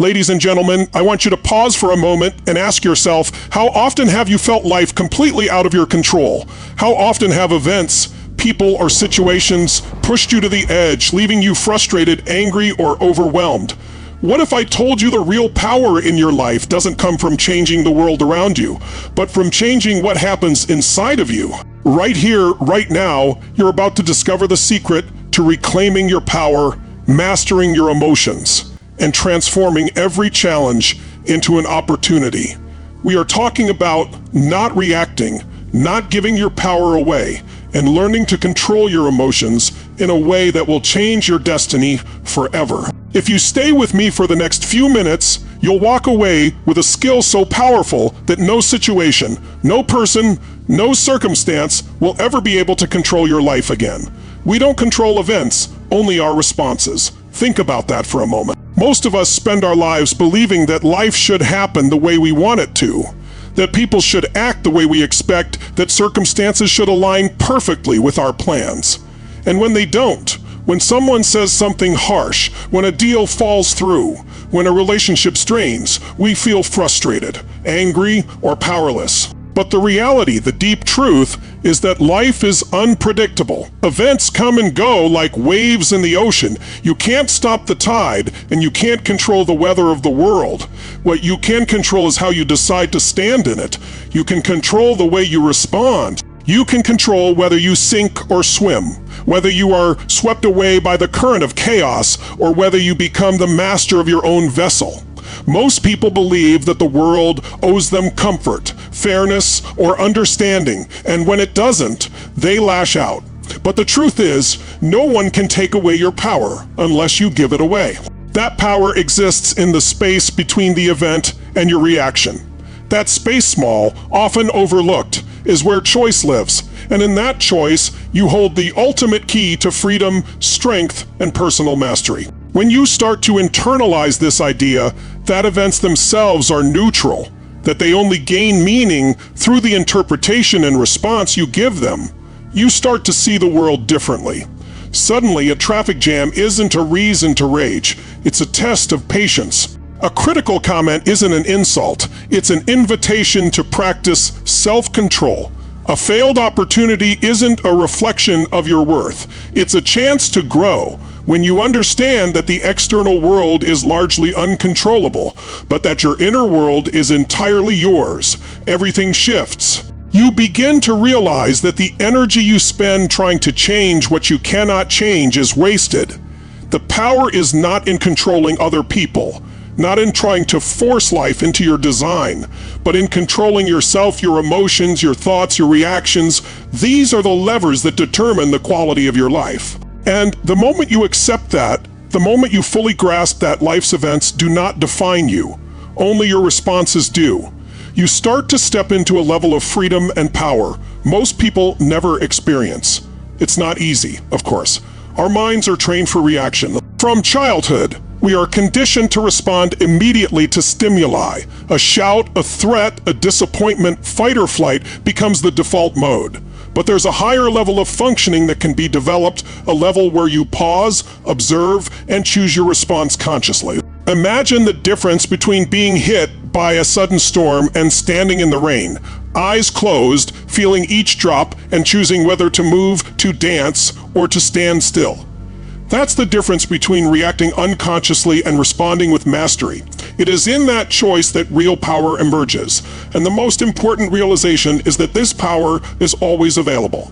Ladies and gentlemen, I want you to pause for a moment and ask yourself, how often have you felt life completely out of your control? How often have events, people, or situations pushed you to the edge, leaving you frustrated, angry, or overwhelmed? What if I told you the real power in your life doesn't come from changing the world around you, but from changing what happens inside of you? Right here, right now, you're about to discover the secret to reclaiming your power, mastering your emotions, and transforming every challenge into an opportunity. We are talking about not reacting, not giving your power away, and learning to control your emotions in a way that will change your destiny forever. If you stay with me for the next few minutes, you'll walk away with a skill so powerful that no situation, no person, no circumstance will ever be able to control your life again. We don't control events, only our responses. Think about that for a moment. Most of us spend our lives believing that life should happen the way we want it to, that people should act the way we expect, that circumstances should align perfectly with our plans. And when they don't, when someone says something harsh, when a deal falls through, when a relationship strains, we feel frustrated, angry, or powerless. But the reality, the deep truth, is that life is unpredictable. Events come and go like waves in the ocean. You can't stop the tide, and you can't control the weather of the world. What you can control is how you decide to stand in it. You can control the way you respond. You can control whether you sink or swim, whether you are swept away by the current of chaos, or whether you become the master of your own vessel. Most people believe that the world owes them comfort, fairness, or understanding, and when it doesn't, they lash out. But the truth is, no one can take away your power unless you give it away. That power exists in the space between the event and your reaction. That space, small, often overlooked, is where choice lives, and in that choice, you hold the ultimate key to freedom, strength, and personal mastery. When you start to internalize this idea that events themselves are neutral, that they only gain meaning through the interpretation and response you give them, you start to see the world differently. Suddenly, a traffic jam isn't a reason to rage. It's a test of patience. A critical comment isn't an insult. It's an invitation to practice self-control. A failed opportunity isn't a reflection of your worth. It's a chance to grow. When you understand that the external world is largely uncontrollable, but that your inner world is entirely yours, everything shifts. You begin to realize that the energy you spend trying to change what you cannot change is wasted. The power is not in controlling other people, not in trying to force life into your design, but in controlling yourself, your emotions, your thoughts, your reactions. These are the levers that determine the quality of your life. And the moment you accept that, the moment you fully grasp that life's events do not define you, only your responses do, you start to step into a level of freedom and power most people never experience. It's not easy, of course. Our minds are trained for reaction. From childhood, we are conditioned to respond immediately to stimuli. A shout, a threat, a disappointment, fight or flight becomes the default mode. But there's a higher level of functioning that can be developed, a level where you pause, observe, and choose your response consciously. Imagine the difference between being hit by a sudden storm and standing in the rain. Eyes closed, feeling each drop and choosing whether to move, to dance, or to stand still. That's the difference between reacting unconsciously and responding with mastery. It is in that choice that real power emerges. And the most important realization is that this power is always available.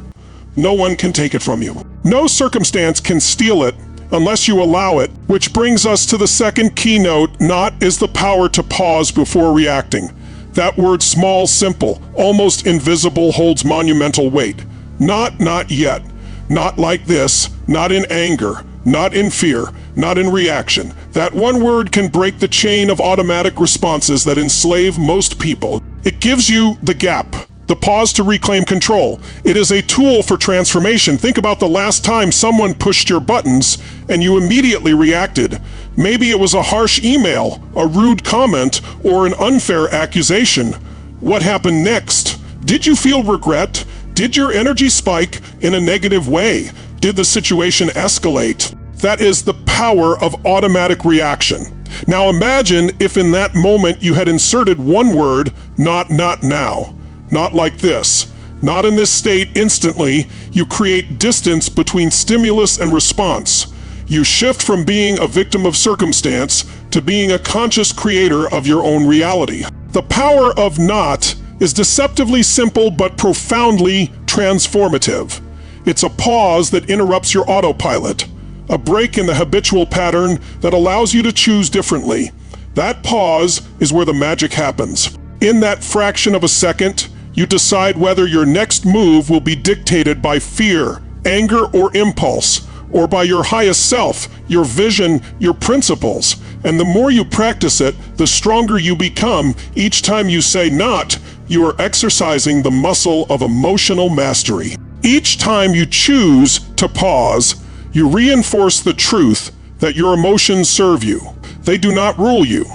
No one can take it from you. No circumstance can steal it unless you allow it, which brings us to the second keynote. Not is the power to pause before reacting. That word, small, simple, almost invisible, holds monumental weight. Not yet. Not like this, not in anger, not in fear, not in reaction. That one word can break the chain of automatic responses that enslave most people. It gives you the gap, the pause to reclaim control. It is a tool for transformation. Think about the last time someone pushed your buttons and you immediately reacted. Maybe it was a harsh email, a rude comment, or an unfair accusation. What happened next? Did you feel regret? Did your energy spike in a negative way? Did the situation escalate? That is the power of automatic reaction. Now imagine if in that moment you had inserted one word, not now. Not like this. Not in this state instantly. You create distance between stimulus and response. You shift from being a victim of circumstance to being a conscious creator of your own reality. The power of not is deceptively simple but profoundly transformative. It's a pause that interrupts your autopilot, a break in the habitual pattern that allows you to choose differently. That pause is where the magic happens. In that fraction of a second, you decide whether your next move will be dictated by fear, anger, or impulse, or by your highest self, your vision, your principles. And the more you practice it, the stronger you become. Each time you say not, you are exercising the muscle of emotional mastery. Each time you choose to pause, you reinforce the truth that your emotions serve you. They do not rule you.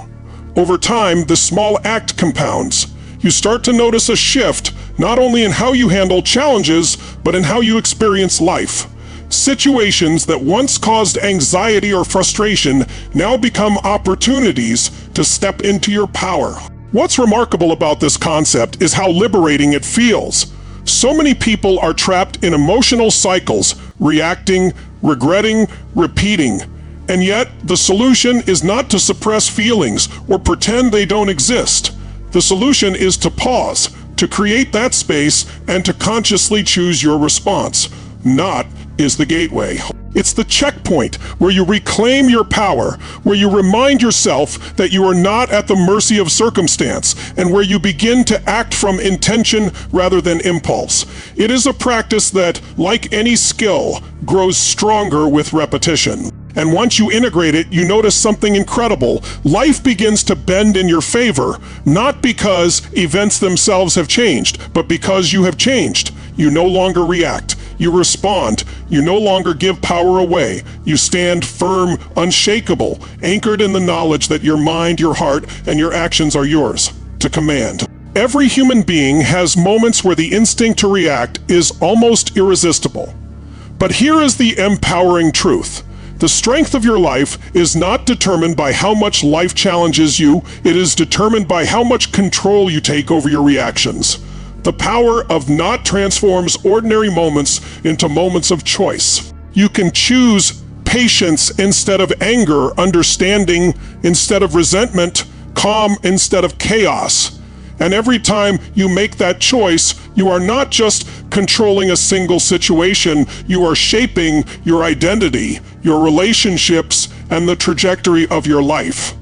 Over time, the small act compounds. You start to notice a shift, not only in how you handle challenges, but in how you experience life. Situations that once caused anxiety or frustration now become opportunities to step into your power. What's remarkable about this concept is how liberating it feels. So many people are trapped in emotional cycles, reacting, regretting, repeating. And yet, the solution is not to suppress feelings or pretend they don't exist. The solution is to pause, to create that space, and to consciously choose your response. Not is the gateway. It's the checkpoint where you reclaim your power, where you remind yourself that you are not at the mercy of circumstance, and where you begin to act from intention rather than impulse. It is a practice that, like any skill, grows stronger with repetition. And once you integrate it, you notice something incredible. Life begins to bend in your favor, not because events themselves have changed, but because you have changed. You no longer react. You respond. You no longer give power away. You stand firm, unshakable, anchored in the knowledge that your mind, your heart, and your actions are yours to command. Every human being has moments where the instinct to react is almost irresistible. But here is the empowering truth. The strength of your life is not determined by how much life challenges you. It is determined by how much control you take over your reactions. The power of not transforms ordinary moments into moments of choice. You can choose patience instead of anger, understanding instead of resentment, calm instead of chaos. And every time you make that choice, you are not just controlling a single situation, you are shaping your identity, your relationships, and the trajectory of your life.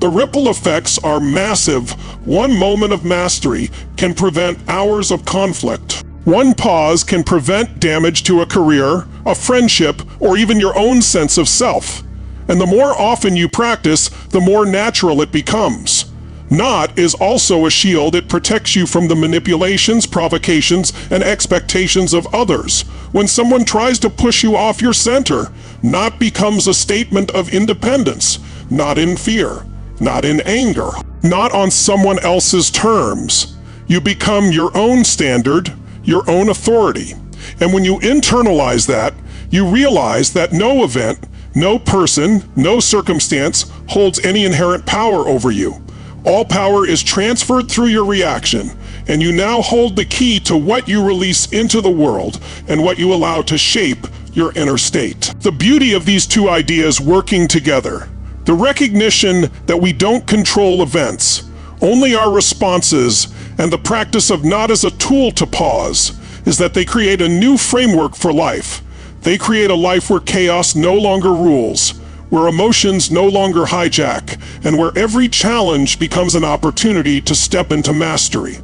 The ripple effects are massive. One moment of mastery can prevent hours of conflict. One pause can prevent damage to a career, a friendship, or even your own sense of self. And the more often you practice, the more natural it becomes. Not is also a shield. It protects you from the manipulations, provocations, and expectations of others. When someone tries to push you off your center, not becomes a statement of independence, not in fear, not in anger, not on someone else's terms. You become your own standard, your own authority. And when you internalize that, you realize that no event, no person, no circumstance holds any inherent power over you. All power is transferred through your reaction, and you now hold the key to what you release into the world and what you allow to shape your inner state. The beauty of these two ideas working together, the recognition that we don't control events, only our responses, and the practice of not as a tool to pause, is that they create a new framework for life. They create a life where chaos no longer rules, where emotions no longer hijack, and where every challenge becomes an opportunity to step into mastery.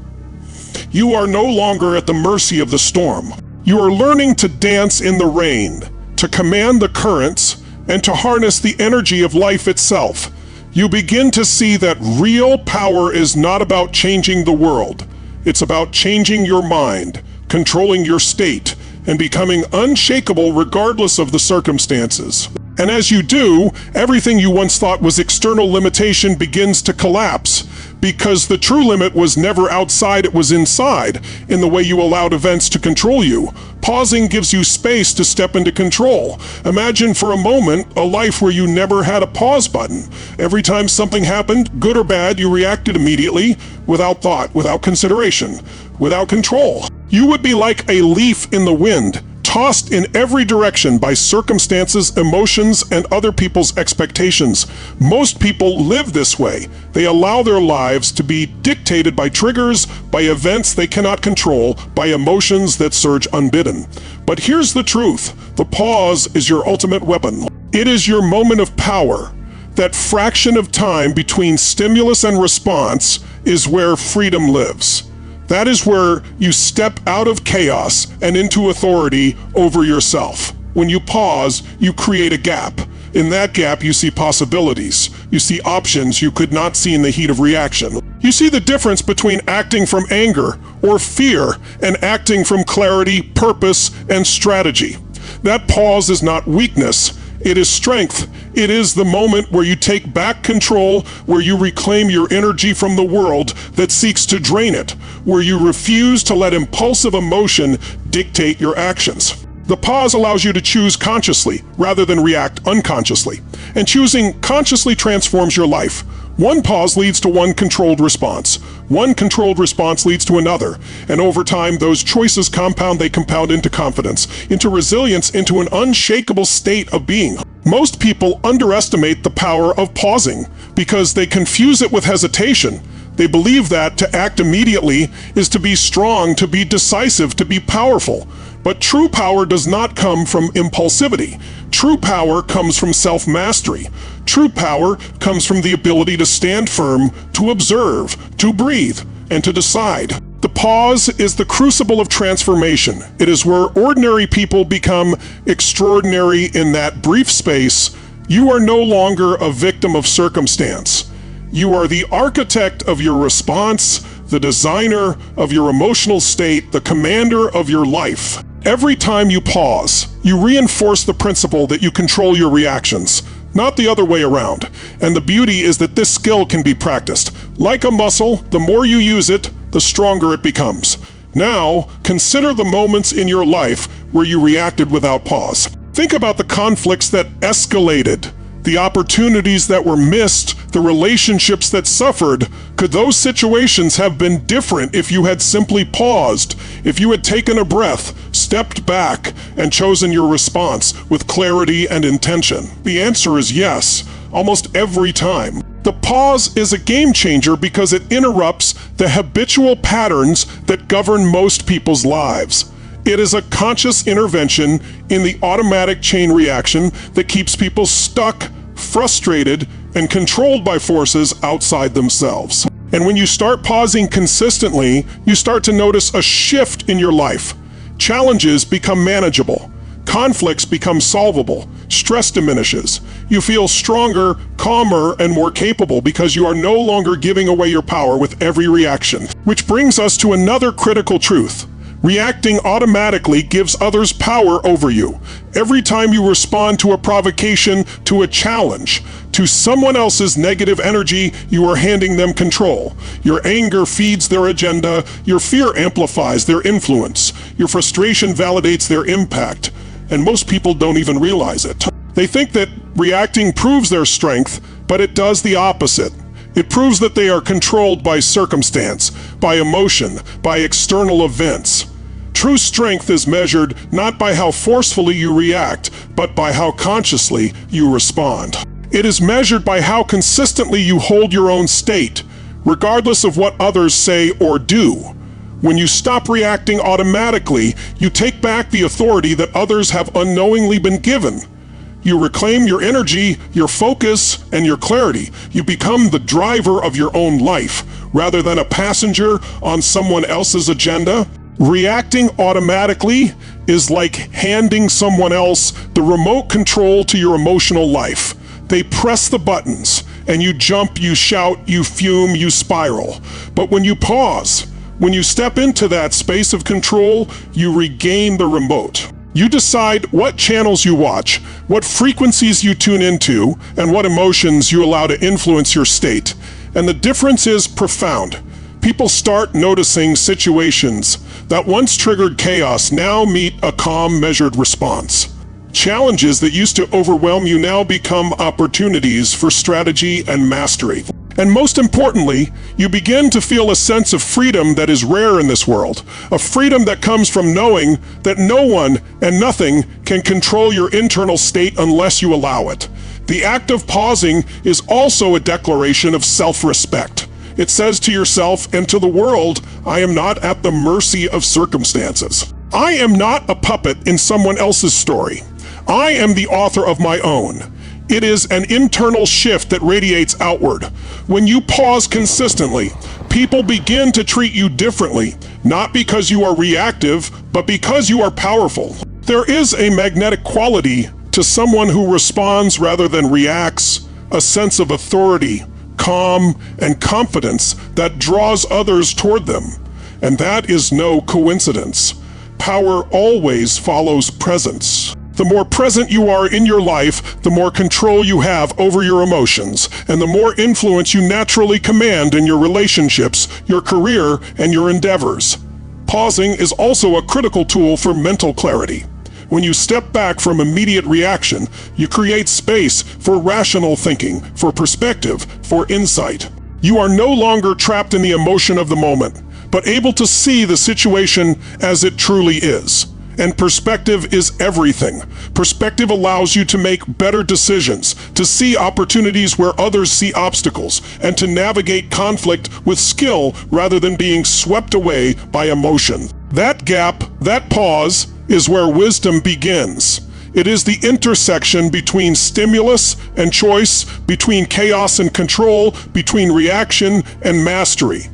You are no longer at the mercy of the storm. You are learning to dance in the rain, to command the currents, and to harness the energy of life itself. You begin to see that real power is not about changing the world. It's about changing your mind, controlling your state, and becoming unshakable regardless of the circumstances. And as you do, everything you once thought was external limitation begins to collapse, because the true limit was never outside, it was inside, in the way you allowed events to control you. Pausing gives you space to step into control. Imagine for a moment a life where you never had a pause button. Every time something happened, good or bad, you reacted immediately, without thought, without consideration, without control. You would be like a leaf in the wind, tossed in every direction by circumstances, emotions, and other people's expectations. Most people live this way. They allow their lives to be dictated by triggers, by events they cannot control, by emotions that surge unbidden. But here's the truth. The pause is your ultimate weapon. It is your moment of power. That fraction of time between stimulus and response is where freedom lives. That is where you step out of chaos and into authority over yourself. When you pause, you create a gap. In that gap, you see possibilities. You see options you could not see in the heat of reaction. You see the difference between acting from anger or fear and acting from clarity, purpose, and strategy. That pause is not weakness. It is strength. It is the moment where you take back control, where you reclaim your energy from the world that seeks to drain it, where you refuse to let impulsive emotion dictate your actions. The pause allows you to choose consciously rather than react unconsciously, and choosing consciously transforms your life. One pause leads to one controlled response. One controlled response leads to another. And over time, those choices compound. They compound into confidence, into resilience, into an unshakable state of being. Most people underestimate the power of pausing because they confuse it with hesitation. They believe that to act immediately is to be strong, to be decisive, to be powerful. But true power does not come from impulsivity. True power comes from self-mastery. True power comes from the ability to stand firm, to observe, to breathe, and to decide. The pause is the crucible of transformation. It is where ordinary people become extraordinary. In that brief space, you are no longer a victim of circumstance. You are the architect of your response, the designer of your emotional state, the commander of your life. Every time you pause, you reinforce the principle that you control your reactions, not the other way around. And the beauty is that this skill can be practiced. Like a muscle, the more you use it, the stronger it becomes. Now, consider the moments in your life where you reacted without pause. Think about the conflicts that escalated, the opportunities that were missed, the relationships that suffered. Could those situations have been different if you had simply paused, if you had taken a breath, stepped back, and chosen your response with clarity and intention? The answer is yes, almost every time. The pause is a game changer because it interrupts the habitual patterns that govern most people's lives. It is a conscious intervention in the automatic chain reaction that keeps people stuck, frustrated, and controlled by forces outside themselves. And when you start pausing consistently, you start to notice a shift in your life. Challenges become manageable. Conflicts become solvable. Stress diminishes. You feel stronger, calmer, and more capable because you are no longer giving away your power with every reaction. Which brings us to another critical truth. Reacting automatically gives others power over you. Every time you respond to a provocation, to a challenge, to someone else's negative energy, you are handing them control. Your anger feeds their agenda. Your fear amplifies their influence. Your frustration validates their impact. And most people don't even realize it. They think that reacting proves their strength, but it does the opposite. It proves that they are controlled by circumstance, by emotion, by external events. True strength is measured not by how forcefully you react, but by how consciously you respond. It is measured by how consistently you hold your own state, regardless of what others say or do. When you stop reacting automatically, you take back the authority that others have unknowingly been given. You reclaim your energy, your focus, and your clarity. You become the driver of your own life, rather than a passenger on someone else's agenda. Reacting automatically is like handing someone else the remote control to your emotional life. They press the buttons, and you jump, you shout, you fume, you spiral. But when you pause, when you step into that space of control, you regain the remote. You decide what channels you watch, what frequencies you tune into, and what emotions you allow to influence your state. And the difference is profound. People start noticing situations that once triggered chaos now meet a calm, measured response. Challenges that used to overwhelm you now become opportunities for strategy and mastery. And most importantly, you begin to feel a sense of freedom that is rare in this world. A freedom that comes from knowing that no one and nothing can control your internal state unless you allow it. The act of pausing is also a declaration of self-respect. It says to yourself and to the world, I am not at the mercy of circumstances. I am not a puppet in someone else's story. I am the author of my own. It is an internal shift that radiates outward. When you pause consistently, people begin to treat you differently, not because you are reactive, but because you are powerful. There is a magnetic quality to someone who responds rather than reacts, a sense of authority, calm, and confidence that draws others toward them. And that is no coincidence. Power always follows presence. The more present you are in your life, the more control you have over your emotions, and the more influence you naturally command in your relationships, your career, and your endeavors. Pausing is also a critical tool for mental clarity. When you step back from immediate reaction, you create space for rational thinking, for perspective, for insight. You are no longer trapped in the emotion of the moment, but able to see the situation as it truly is. And perspective is everything. Perspective allows you to make better decisions, to see opportunities where others see obstacles, and to navigate conflict with skill rather than being swept away by emotion. That gap, that pause, is where wisdom begins. It is the intersection between stimulus and choice, between chaos and control, between reaction and mastery.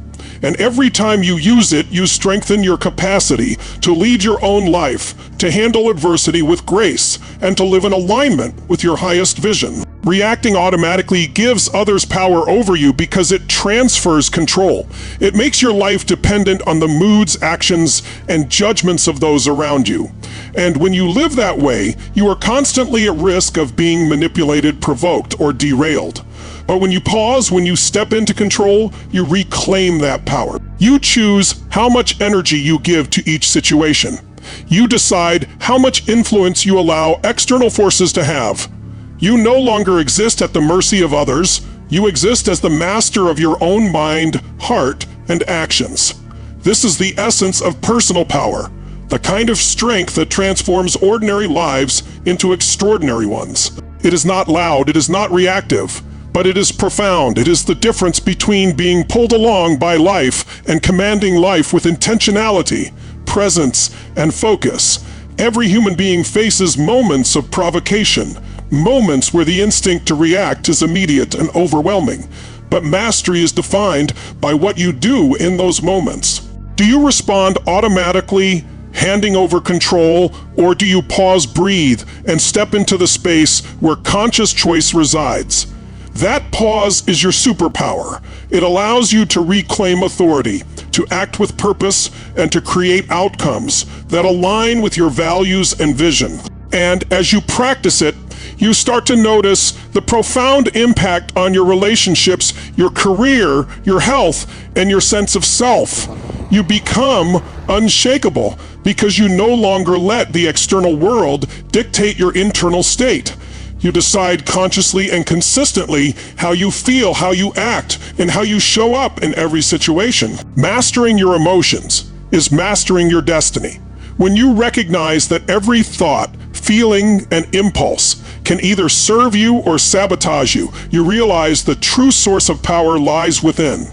And every time you use it, you strengthen your capacity to lead your own life, to handle adversity with grace, and to live in alignment with your highest vision. Reacting automatically gives others power over you because it transfers control. It makes your life dependent on the moods, actions, and judgments of those around you. And when you live that way, you are constantly at risk of being manipulated, provoked, or derailed. But when you pause, when you step into control, you reclaim that power. You choose how much energy you give to each situation. You decide how much influence you allow external forces to have. You no longer exist at the mercy of others. You exist as the master of your own mind, heart, and actions. This is the essence of personal power, the kind of strength that transforms ordinary lives into extraordinary ones. It is not loud, it is not reactive. But it is profound. It is the difference between being pulled along by life and commanding life with intentionality, presence, and focus. Every human being faces moments of provocation, moments where the instinct to react is immediate and overwhelming. But mastery is defined by what you do in those moments. Do you respond automatically, handing over control, or do you pause, breathe, and step into the space where conscious choice resides? That pause is your superpower. It allows you to reclaim authority, to act with purpose, and to create outcomes that align with your values and vision. And as you practice it, you start to notice the profound impact on your relationships, your career, your health, and your sense of self. You become unshakable because you no longer let the external world dictate your internal state. You decide consciously and consistently how you feel, how you act, and how you show up in every situation. Mastering your emotions is mastering your destiny. When you recognize that every thought, feeling, and impulse can either serve you or sabotage you, you realize the true source of power lies within.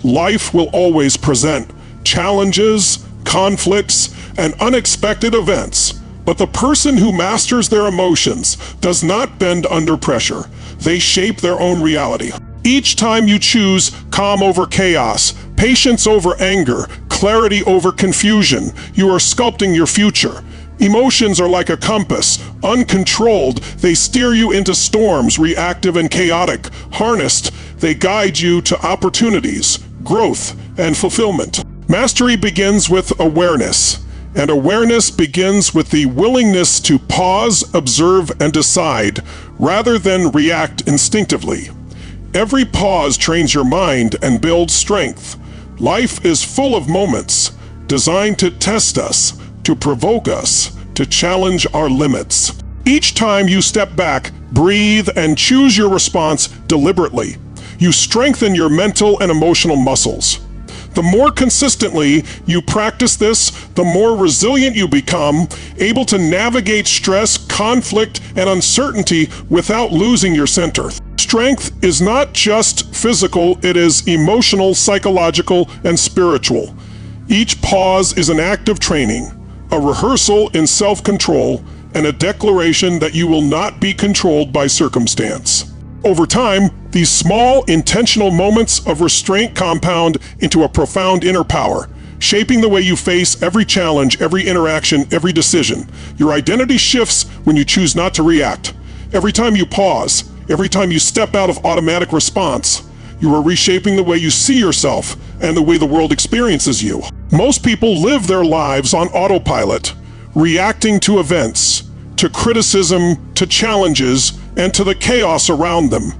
Life will always present challenges, conflicts, and unexpected events. But the person who masters their emotions does not bend under pressure. They shape their own reality. Each time you choose calm over chaos, patience over anger, clarity over confusion, you are sculpting your future. Emotions are like a compass. Uncontrolled, they steer you into storms, reactive and chaotic. Harnessed, they guide you to opportunities, growth, and fulfillment. Mastery begins with awareness. And awareness begins with the willingness to pause, observe, and decide, rather than react instinctively. Every pause trains your mind and builds strength. Life is full of moments designed to test us, to provoke us, to challenge our limits. Each time you step back, breathe, and choose your response deliberately, you strengthen your mental and emotional muscles. The more consistently you practice this, the more resilient you become, able to navigate stress, conflict, and uncertainty without losing your center. Strength is not just physical, it is emotional, psychological, and spiritual. Each pause is an act of training, a rehearsal in self-control, and a declaration that you will not be controlled by circumstance. Over time, these small, intentional moments of restraint compound into a profound inner power, shaping the way you face every challenge, every interaction, every decision. Your identity shifts when you choose not to react. Every time you pause, every time you step out of automatic response, you are reshaping the way you see yourself and the way the world experiences you. Most people live their lives on autopilot, reacting to events, to criticism, to challenges, and to the chaos around them.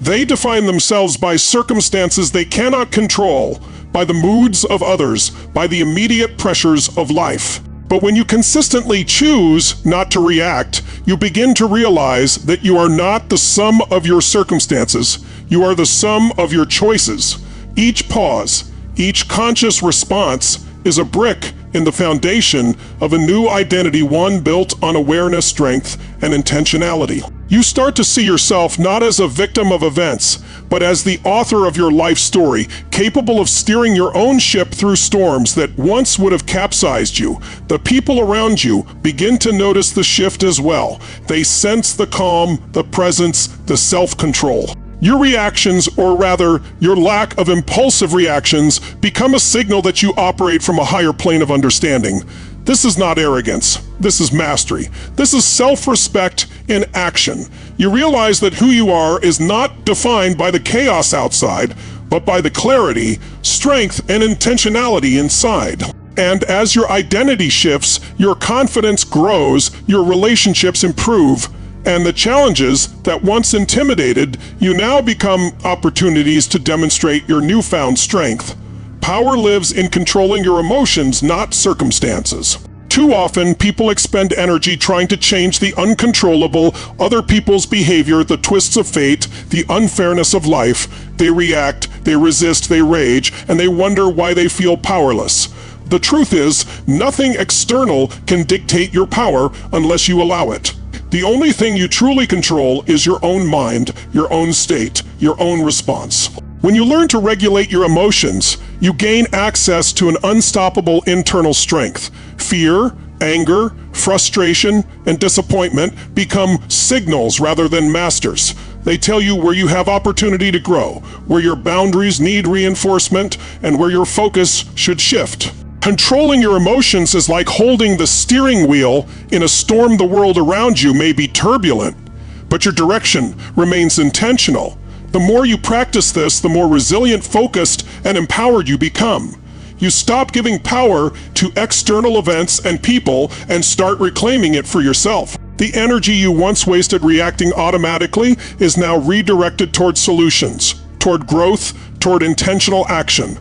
They define themselves by circumstances they cannot control, by the moods of others, by the immediate pressures of life. But when you consistently choose not to react, you begin to realize that you are not the sum of your circumstances. You are the sum of your choices. Each pause, each conscious response is a brick in the foundation of a new identity, one built on awareness, strength, and intentionality. You start to see yourself not as a victim of events, but as the author of your life story, capable of steering your own ship through storms that once would have capsized you. The people around you begin to notice the shift as well. They sense the calm, the presence, the self-control. Your reactions, or rather, your lack of impulsive reactions, become a signal that you operate from a higher plane of understanding. This is not arrogance. This is mastery. This is self-respect in action. You realize that who you are is not defined by the chaos outside, but by the clarity, strength, and intentionality inside. And as your identity shifts, your confidence grows, your relationships improve, and the challenges that once intimidated you now become opportunities to demonstrate your newfound strength. Power lives in controlling your emotions, not circumstances. Too often, people expend energy trying to change the uncontrollable, other people's behavior, the twists of fate, the unfairness of life. They react, they resist, they rage, and they wonder why they feel powerless. The truth is, nothing external can dictate your power unless you allow it. The only thing you truly control is your own mind, your own state, your own response. When you learn to regulate your emotions, you gain access to an unstoppable internal strength. Fear, anger, frustration, and disappointment become signals rather than masters. They tell you where you have opportunity to grow, where your boundaries need reinforcement, and where your focus should shift. Controlling your emotions is like holding the steering wheel in a storm. The world around you may be turbulent, but your direction remains intentional. The more you practice this, the more resilient, focused, and empowered you become. You stop giving power to external events and people and start reclaiming it for yourself. The energy you once wasted reacting automatically is now redirected toward solutions, toward growth, toward intentional action.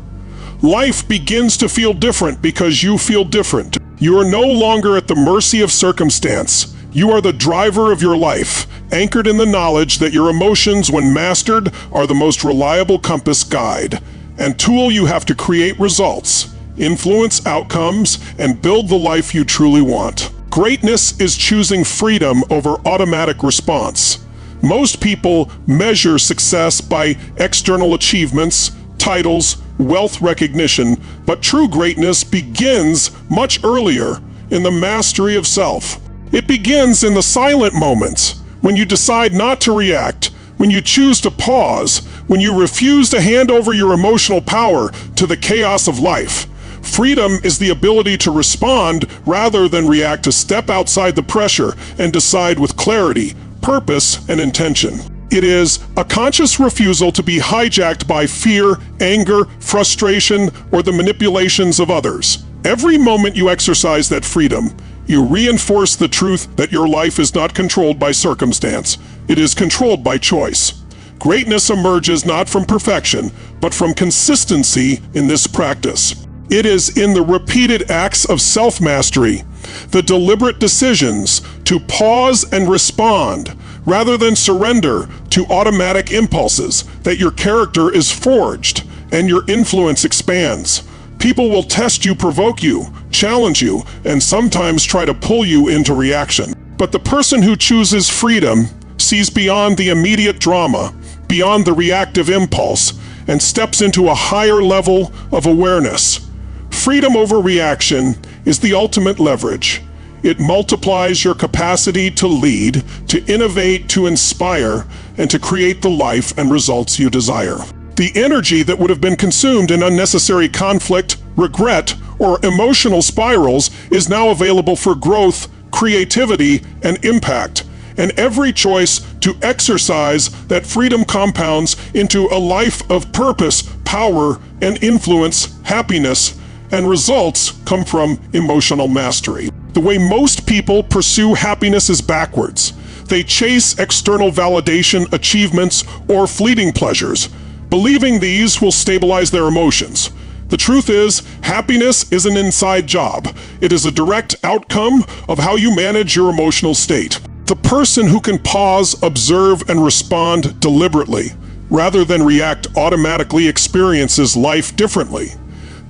Life begins to feel different because you feel different. You are no longer at the mercy of circumstance. You are the driver of your life, anchored in the knowledge that your emotions, when mastered, are the most reliable compass guide and tool you have to create results, influence outcomes, and build the life you truly want. Greatness is choosing freedom over automatic response. Most people measure success by external achievements, titles, wealth, recognition, but true greatness begins much earlier in the mastery of self. It begins in the silent moments, when you decide not to react, when you choose to pause, when you refuse to hand over your emotional power to the chaos of life. Freedom is the ability to respond rather than react, to step outside the pressure and decide with clarity, purpose, and intention. It is a conscious refusal to be hijacked by fear, anger, frustration, or the manipulations of others. Every moment you exercise that freedom, you reinforce the truth that your life is not controlled by circumstance. It is controlled by choice. Greatness emerges not from perfection, but from consistency in this practice. It is in the repeated acts of self-mastery, the deliberate decisions to pause and respond, rather than surrender to automatic impulses, that your character is forged and your influence expands. People will test you, provoke you, challenge you, and sometimes try to pull you into reaction. But the person who chooses freedom sees beyond the immediate drama, beyond the reactive impulse, and steps into a higher level of awareness. Freedom over reaction is the ultimate leverage. It multiplies your capacity to lead, to innovate, to inspire, and to create the life and results you desire. The energy that would have been consumed in unnecessary conflict, regret, or emotional spirals is now available for growth, creativity, and impact. And every choice to exercise that freedom compounds into a life of purpose, power, and influence, happiness, and results come from emotional mastery. The way most people pursue happiness is backwards. They chase external validation, achievements, or fleeting pleasures, believing these will stabilize their emotions. The truth is, happiness is an inside job. It is a direct outcome of how you manage your emotional state. The person who can pause, observe, and respond deliberately, rather than react automatically, experiences life differently.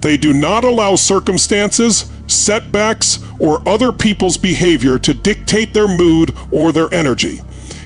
They do not allow circumstances, setbacks, or other people's behavior to dictate their mood or their energy.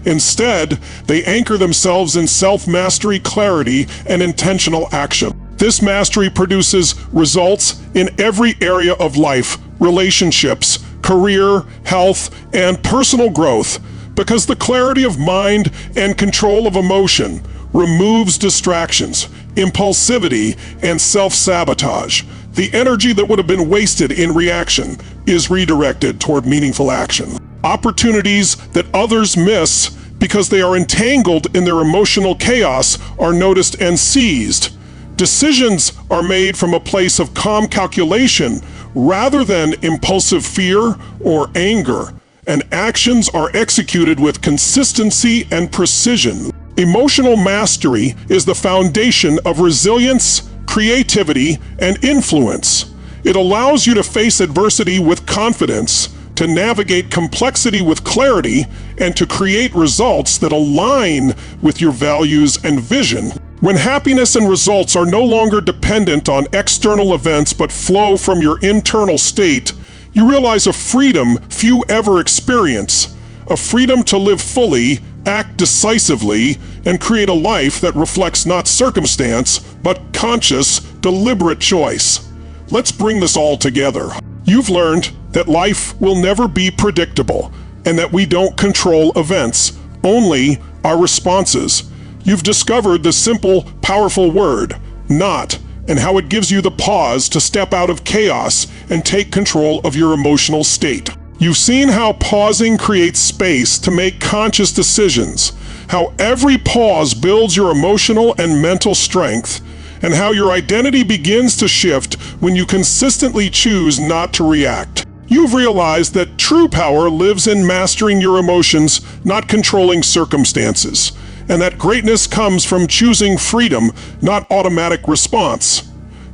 Instead, they anchor themselves in self-mastery, clarity, and intentional action. This mastery produces results in every area of life, relationships, career, health, and personal growth, because the clarity of mind and control of emotion removes distractions, impulsivity, and self-sabotage. The energy that would have been wasted in reaction is redirected toward meaningful action. Opportunities that others miss because they are entangled in their emotional chaos are noticed and seized. Decisions are made from a place of calm calculation rather than impulsive fear or anger, and actions are executed with consistency and precision. Emotional mastery is the foundation of resilience, creativity, and influence. It allows you to face adversity with confidence, to navigate complexity with clarity, and to create results that align with your values and vision. When happiness and results are no longer dependent on external events but flow from your internal state, you realize a freedom few ever experience, a freedom to live fully, act decisively, and create a life that reflects not circumstance, but conscious, deliberate choice. Let's bring this all together. You've learned that life will never be predictable, and that we don't control events, only our responses. You've discovered the simple, powerful word, not, and how it gives you the pause to step out of chaos and take control of your emotional state. You've seen how pausing creates space to make conscious decisions, how every pause builds your emotional and mental strength, and how your identity begins to shift when you consistently choose not to react. You've realized that true power lives in mastering your emotions, not controlling circumstances, and that greatness comes from choosing freedom, not automatic response.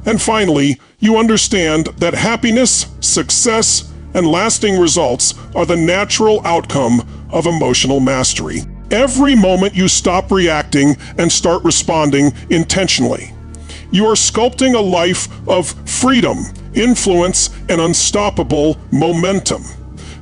And finally, you understand that happiness, success, and lasting results are the natural outcome of emotional mastery. Every moment you stop reacting and start responding intentionally, you are sculpting a life of freedom, influence, and unstoppable momentum.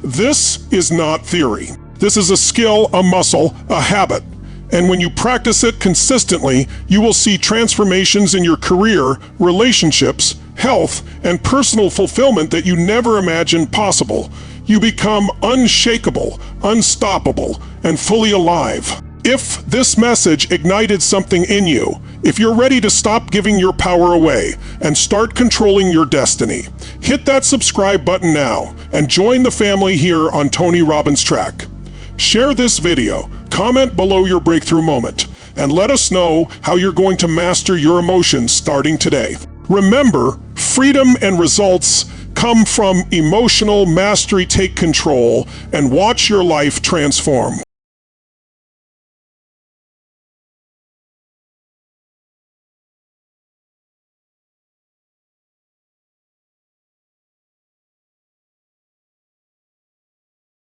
This is not theory. This is a skill, a muscle, a habit. And when you practice it consistently, you will see transformations in your career, relationships, health, and personal fulfillment that you never imagined possible. You become unshakable, unstoppable, and fully alive. If this message ignited something in you, if you're ready to stop giving your power away and start controlling your destiny, hit that subscribe button now and join the family here on Tony Robbins Track. Share this video, comment below your breakthrough moment, and let us know how you're going to master your emotions starting today. Remember, freedom and results Come from emotional mastery, take control, and watch your life transform.